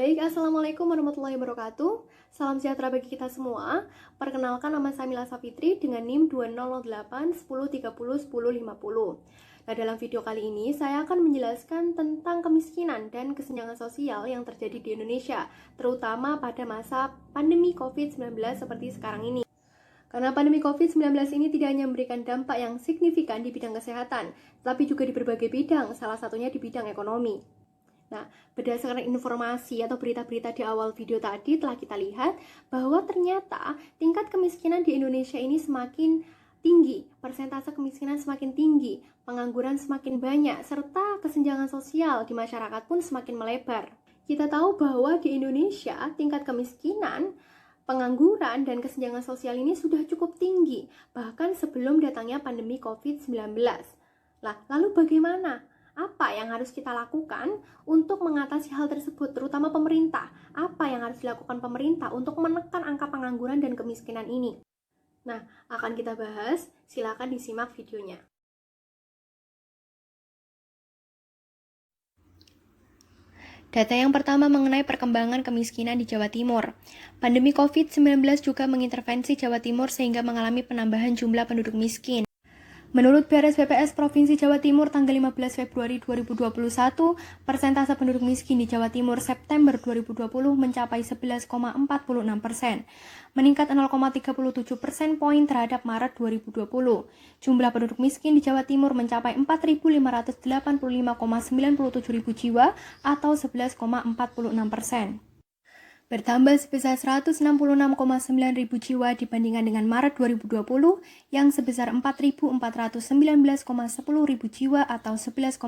Baik, Assalamualaikum warahmatullahi wabarakatuh. Salam sejahtera bagi kita semua. Perkenalkan, nama saya Mila Safitri dengan NIM 2008 10 30 10 50. Nah, dalam video kali ini saya akan menjelaskan tentang kemiskinan dan kesenjangan sosial yang terjadi di Indonesia, terutama pada masa pandemi COVID-19 seperti sekarang ini. Karena pandemi COVID-19 ini tidak hanya memberikan dampak yang signifikan di bidang kesehatan, tapi juga di berbagai bidang, salah satunya di bidang ekonomi. Nah, berdasarkan informasi atau berita-berita di awal video tadi telah kita lihat bahwa ternyata tingkat kemiskinan di Indonesia ini semakin tinggi, persentase kemiskinan semakin tinggi, pengangguran semakin banyak, serta kesenjangan sosial di masyarakat pun semakin melebar. Kita tahu bahwa di Indonesia tingkat kemiskinan, pengangguran, dan kesenjangan sosial ini sudah cukup tinggi, bahkan sebelum datangnya pandemi COVID-19. Lalu bagaimana? Apa yang harus kita lakukan untuk mengatasi hal tersebut, terutama pemerintah? Apa yang harus dilakukan pemerintah untuk menekan angka pengangguran dan kemiskinan ini? Nah, akan kita bahas, silakan disimak videonya. Data yang pertama mengenai perkembangan kemiskinan di Jawa Timur. Pandemi COVID-19 juga mengintervensi Jawa Timur sehingga mengalami penambahan jumlah penduduk miskin. Menurut Beres BPS Provinsi Jawa Timur tanggal 15 Februari 2021, persentase penduduk miskin di Jawa Timur September 2020 mencapai 11,46%, meningkat 0,37% poin terhadap Maret 2020. Jumlah penduduk miskin di Jawa Timur mencapai 4.585,97 jiwa atau 11,46%. Bertambah sebesar 166,9 ribu jiwa dibandingkan dengan Maret 2020 yang sebesar 4.419,10 ribu jiwa atau 11,9%.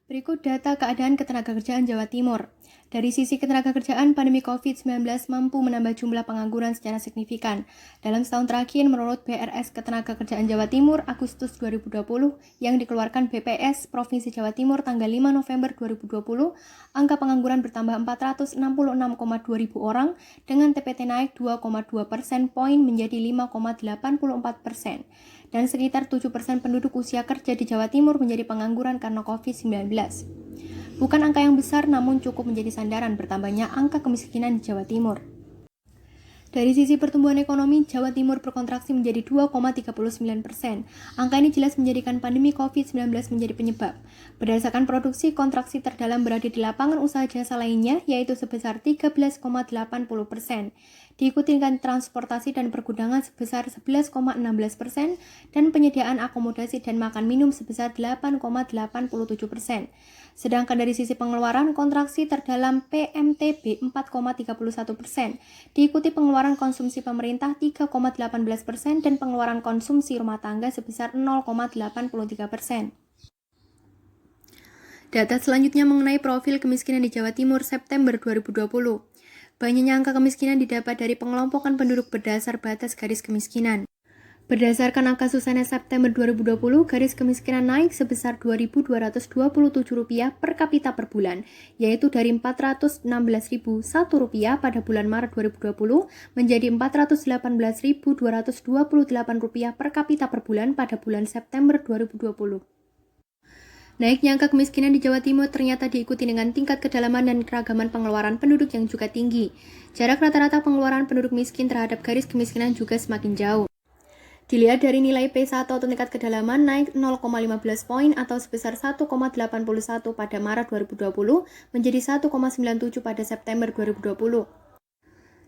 Berikut data keadaan ketenagakerjaan Jawa Timur. Dari sisi ketenagakerjaan, pandemi COVID-19 mampu menambah jumlah pengangguran secara signifikan. Dalam setahun terakhir, menurut BRS Ketenagakerjaan Jawa Timur Agustus 2020 yang dikeluarkan BPS Provinsi Jawa Timur tanggal 5 November 2020, angka pengangguran bertambah 466,2 ribu orang dengan TPT naik 2,2% poin menjadi 5,84%. Dan sekitar 7% penduduk usia kerja di Jawa Timur menjadi pengangguran karena COVID-19. Bukan angka yang besar, namun cukup menjadi sandaran bertambahnya angka kemiskinan di Jawa Timur. Dari sisi pertumbuhan ekonomi, Jawa Timur berkontraksi menjadi 2,39%. Angka ini jelas menjadikan pandemi COVID-19 menjadi penyebab. Berdasarkan produksi, kontraksi terdalam berada di lapangan usaha jasa lainnya, yaitu sebesar 13,80%. Diikuti dengan transportasi dan pergudangan sebesar 11,16% dan penyediaan akomodasi dan makan minum sebesar 8,87%. Sedangkan dari sisi pengeluaran, kontraksi terdalam PMTB 4,31%, diikuti pengeluaran konsumsi pemerintah 3,18% dan pengeluaran konsumsi rumah tangga sebesar 0,83%. Data selanjutnya mengenai profil kemiskinan di Jawa Timur September 2020. Banyaknya angka kemiskinan didapat dari pengelompokan penduduk berdasar batas garis kemiskinan. Berdasarkan angka Susana September 2020, garis kemiskinan naik sebesar Rp2.227 per kapita per bulan, yaitu dari Rp416.001 pada bulan Maret 2020 menjadi Rp418.228 per kapita per bulan pada bulan September 2020. Naiknya angka kemiskinan di Jawa Timur ternyata diikuti dengan tingkat kedalaman dan keragaman pengeluaran penduduk yang juga tinggi. Jarak rata-rata pengeluaran penduduk miskin terhadap garis kemiskinan juga semakin jauh. Dilihat dari nilai P1 atau tingkat kedalaman naik 0,15 poin atau sebesar 1,81 pada Maret 2020 menjadi 1,97 pada September 2020.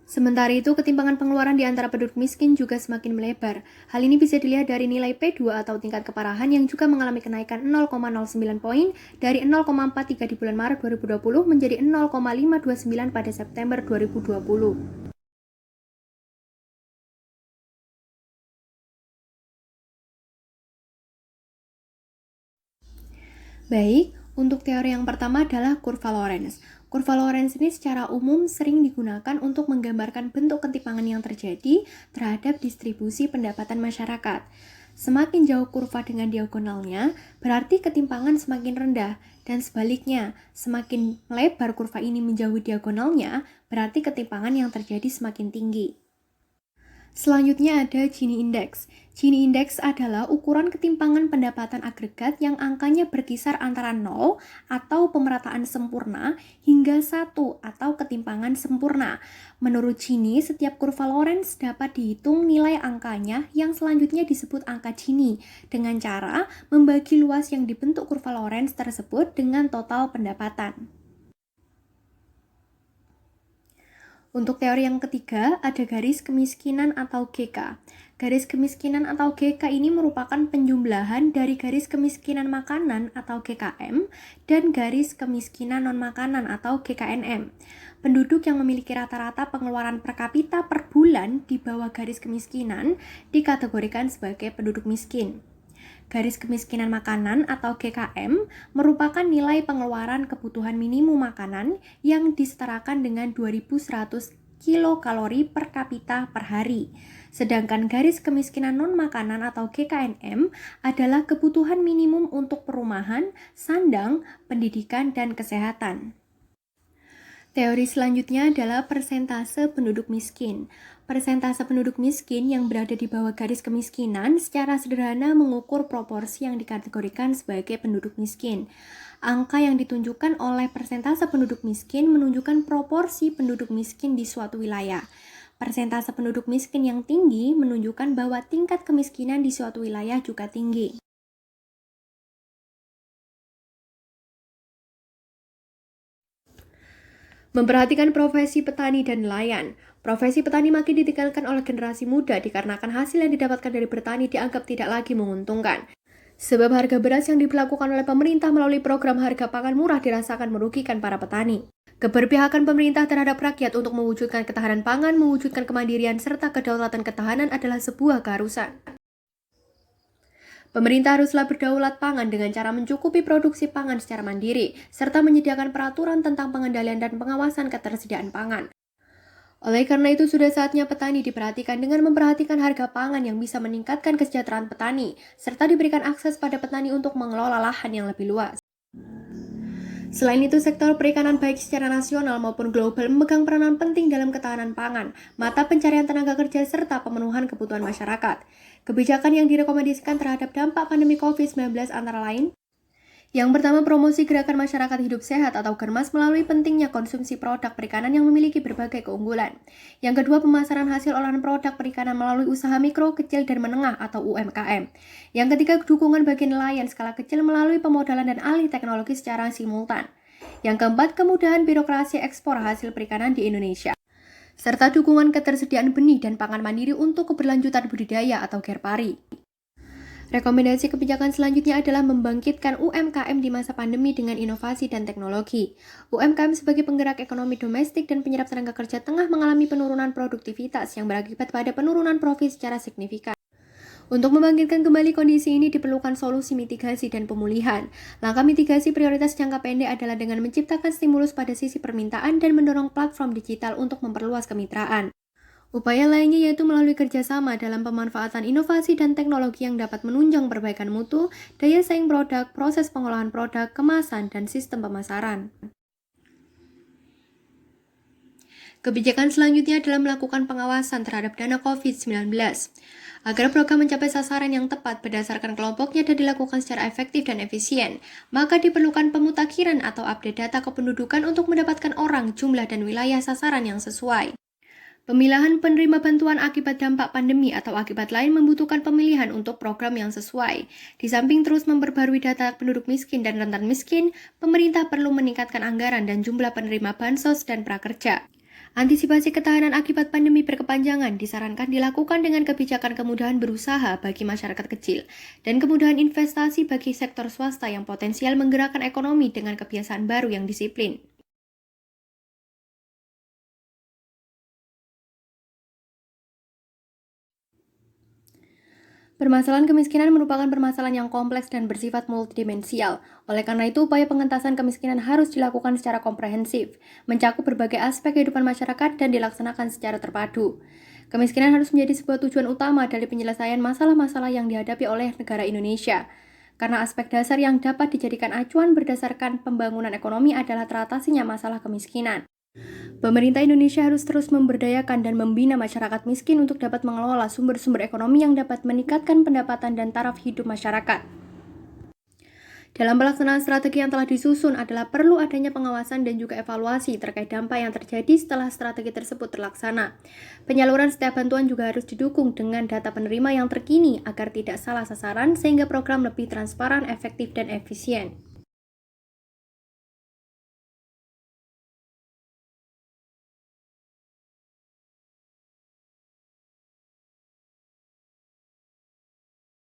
Sementara itu, ketimpangan pengeluaran di antara penduduk miskin juga semakin melebar. Hal ini bisa dilihat dari nilai P2 atau tingkat keparahan yang juga mengalami kenaikan 0,09 poin dari 0,43 di bulan Maret 2020 menjadi 0,529 pada September 2020. Baik, untuk teori yang pertama adalah kurva Lorenz. Kurva Lorenz ini secara umum sering digunakan untuk menggambarkan bentuk ketimpangan yang terjadi terhadap distribusi pendapatan masyarakat. Semakin jauh kurva dengan diagonalnya, berarti ketimpangan semakin rendah, dan sebaliknya, semakin melebar kurva ini menjauhi diagonalnya, berarti ketimpangan yang terjadi semakin tinggi. Selanjutnya ada Gini Index. Gini Index adalah ukuran ketimpangan pendapatan agregat yang angkanya berkisar antara 0 atau pemerataan sempurna hingga 1 atau ketimpangan sempurna. Menurut Gini, setiap kurva Lorenz dapat dihitung nilai angkanya yang selanjutnya disebut angka Gini dengan cara membagi luas yang dibentuk kurva Lorenz tersebut dengan total pendapatan. Untuk teori yang ketiga, ada garis kemiskinan atau GK. Garis kemiskinan atau GK ini merupakan penjumlahan dari garis kemiskinan makanan atau GKM dan garis kemiskinan non-makanan atau GKNM. Penduduk yang memiliki rata-rata pengeluaran per kapita per bulan di bawah garis kemiskinan dikategorikan sebagai penduduk miskin. Garis kemiskinan makanan atau GKM merupakan nilai pengeluaran kebutuhan minimum makanan yang disetarakan dengan 2.100 kilokalori per kapita per hari. Sedangkan garis kemiskinan non-makanan atau GKNM adalah kebutuhan minimum untuk perumahan, sandang, pendidikan, dan kesehatan. Teori selanjutnya adalah persentase penduduk miskin. Persentase penduduk miskin yang berada di bawah garis kemiskinan secara sederhana mengukur proporsi yang dikategorikan sebagai penduduk miskin. Angka yang ditunjukkan oleh persentase penduduk miskin menunjukkan proporsi penduduk miskin di suatu wilayah. Persentase penduduk miskin yang tinggi menunjukkan bahwa tingkat kemiskinan di suatu wilayah juga tinggi. Memperhatikan profesi petani dan nelayan. Profesi petani makin ditinggalkan oleh generasi muda dikarenakan hasil yang didapatkan dari bertani dianggap tidak lagi menguntungkan. Sebab harga beras yang diberlakukan oleh pemerintah melalui program harga pangan murah dirasakan merugikan para petani. Keberpihakan pemerintah terhadap rakyat untuk mewujudkan ketahanan pangan, mewujudkan kemandirian, serta kedaulatan ketahanan adalah sebuah keharusan. Pemerintah haruslah berdaulat pangan dengan cara mencukupi produksi pangan secara mandiri, serta menyediakan peraturan tentang pengendalian dan pengawasan ketersediaan pangan. Oleh karena itu, sudah saatnya petani diperhatikan dengan memperhatikan harga pangan yang bisa meningkatkan kesejahteraan petani, serta diberikan akses pada petani untuk mengelola lahan yang lebih luas. Selain itu, sektor perikanan baik secara nasional maupun global memegang peranan penting dalam ketahanan pangan, mata pencarian tenaga kerja, serta pemenuhan kebutuhan masyarakat. Kebijakan yang direkomendasikan terhadap dampak pandemi COVID-19 antara lain: yang pertama, promosi gerakan masyarakat hidup sehat atau GERMAS melalui pentingnya konsumsi produk perikanan yang memiliki berbagai keunggulan. Yang kedua, pemasaran hasil olahan produk perikanan melalui usaha mikro, kecil, dan menengah atau UMKM. Yang ketiga, dukungan bagi nelayan skala kecil melalui pemodalan dan alih teknologi secara simultan. Yang keempat, kemudahan birokrasi ekspor hasil perikanan di Indonesia, serta dukungan ketersediaan benih dan pangan mandiri untuk keberlanjutan budidaya atau GERPARI. Rekomendasi kebijakan selanjutnya adalah membangkitkan UMKM di masa pandemi dengan inovasi dan teknologi. UMKM sebagai penggerak ekonomi domestik dan penyerap tenaga kerja tengah mengalami penurunan produktivitas yang berakibat pada penurunan profit secara signifikan. Untuk membangkitkan kembali kondisi ini diperlukan solusi mitigasi dan pemulihan. Langkah mitigasi prioritas jangka pendek adalah dengan menciptakan stimulus pada sisi permintaan dan mendorong platform digital untuk memperluas kemitraan. Upaya lainnya yaitu melalui kerjasama dalam pemanfaatan inovasi dan teknologi yang dapat menunjang perbaikan mutu, daya saing produk, proses pengolahan produk, kemasan, dan sistem pemasaran. Kebijakan selanjutnya adalah melakukan pengawasan terhadap dana COVID-19. Agar program mencapai sasaran yang tepat berdasarkan kelompoknya dan dilakukan secara efektif dan efisien, maka diperlukan pemutakhiran atau update data kependudukan untuk mendapatkan orang, jumlah, dan wilayah sasaran yang sesuai. Pemilahan penerima bantuan akibat dampak pandemi atau akibat lain membutuhkan pemilihan untuk program yang sesuai. Di samping terus memperbarui data penduduk miskin dan rentan miskin, pemerintah perlu meningkatkan anggaran dan jumlah penerima bansos dan prakerja. Antisipasi ketahanan akibat pandemi berkepanjangan disarankan dilakukan dengan kebijakan kemudahan berusaha bagi masyarakat kecil dan kemudahan investasi bagi sektor swasta yang potensial menggerakkan ekonomi dengan kebiasaan baru yang disiplin. Permasalahan kemiskinan merupakan permasalahan yang kompleks dan bersifat multidimensial. Oleh karena itu, upaya pengentasan kemiskinan harus dilakukan secara komprehensif, mencakup berbagai aspek kehidupan masyarakat dan dilaksanakan secara terpadu. Kemiskinan harus menjadi sebuah tujuan utama dari penyelesaian masalah-masalah yang dihadapi oleh negara Indonesia. Karena aspek dasar yang dapat dijadikan acuan berdasarkan pembangunan ekonomi adalah teratasinya masalah kemiskinan. Pemerintah Indonesia harus terus memberdayakan dan membina masyarakat miskin untuk dapat mengelola sumber-sumber ekonomi yang dapat meningkatkan pendapatan dan taraf hidup masyarakat. Dalam pelaksanaan strategi yang telah disusun adalah perlu adanya pengawasan dan juga evaluasi terkait dampak yang terjadi setelah strategi tersebut terlaksana. Penyaluran setiap bantuan juga harus didukung dengan data penerima yang terkini agar tidak salah sasaran sehingga program lebih transparan, efektif, dan efisien.